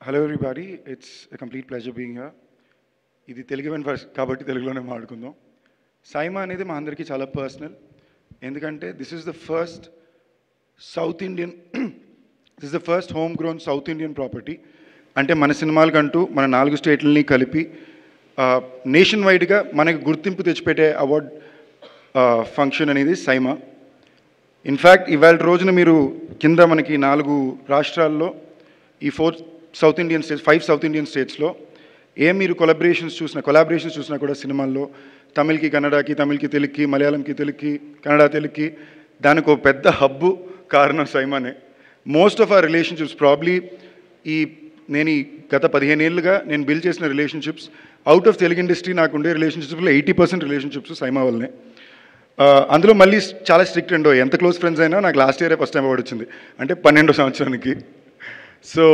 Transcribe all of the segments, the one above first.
Hello everybody, it's a complete pleasure being here. ఇది Telugu event first కాబట్టి తెలుగులోనే మాట్లాడుకుందాం. సైమా అనేది మా అందరికీ చాలా పర్సనల్. ఎందుకంటే this is the first south Indian this is the first home grown south Indian property. అంటే మన సినిమాలకంటూ మన 4 స్టేట్లని కలిపి నేషన్ వైడ్గా మనకి గుర్తింపు తెచ్చిపెట్టే అవార్డ్ ఫంక్షన్ అనేది సైమా. ఇన్ఫ్యాక్ట్ ఇవాళ రోజున మీరు కింద మనకి 4 రాష్ట్రాల్లో ఈ 5 సౌత్ ఇండియన్ స్టేట్స్లో మీరు కొలాబరేషన్స్ చూసినా కూడా సినిమాల్లో తమిళ్కి కన్నడకి, తమిళ్కి తెలుగుకి, మలయాళంకి తెలుగుకి, కన్నడ తెలుగుకి దానికి ఒక పెద్ద హబ్బు కారణం సైమానే. Most of our relationships probably నేను గత 15 ఏళ్ళుగా నేను బిల్డ్ చేసిన relationships out of Telugu industry నాకు ఉండే రిలేషన్షిప్స్లో 80% రిలేషన్షిప్స్ సైమా వల్లనే. అందులో మళ్ళీ చాలా స్ట్రిక్ట్ అండో, ఎంత క్లోజ్ ఫ్రెండ్స్ అయినా నాకు లాస్ట్ ఇయరే ఫస్ట్ టైం అవార్డు వచ్చింది, అంటే 12వ సంవత్సరానికి. So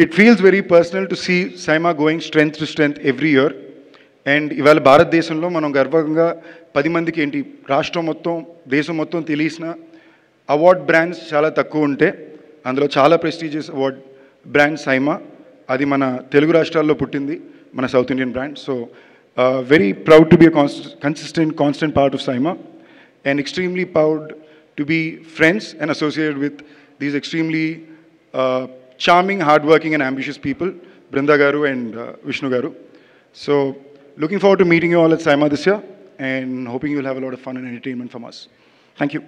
it feels very personal to see SIIMA going strength to strength every year. And ఇవాళ భారతదేశంలో మనం గర్వంగా 10 మందికి రాష్ట్రం మొత్తం దేశం మొత్తం తెలిసిన అవార్డ్ బ్రాండ్స్ చాలా తక్కువ ఉంటే అందులో చాలా ప్రెస్టీజియస్ అవార్డ్ బ్రాండ్ సైమా. అది మన తెలుగు రాష్ట్రాల్లో పుట్టింది, మన south Indian brand. So very proud to be constant part of SIIMA and extremely proud to be friends and associated with these extremely charming, hardworking and ambitious people, Brinda Garu and Vishnu Garu. So looking forward to meeting you all at SIMA this year and hoping you'll have a lot of fun and entertainment from us. Thank you.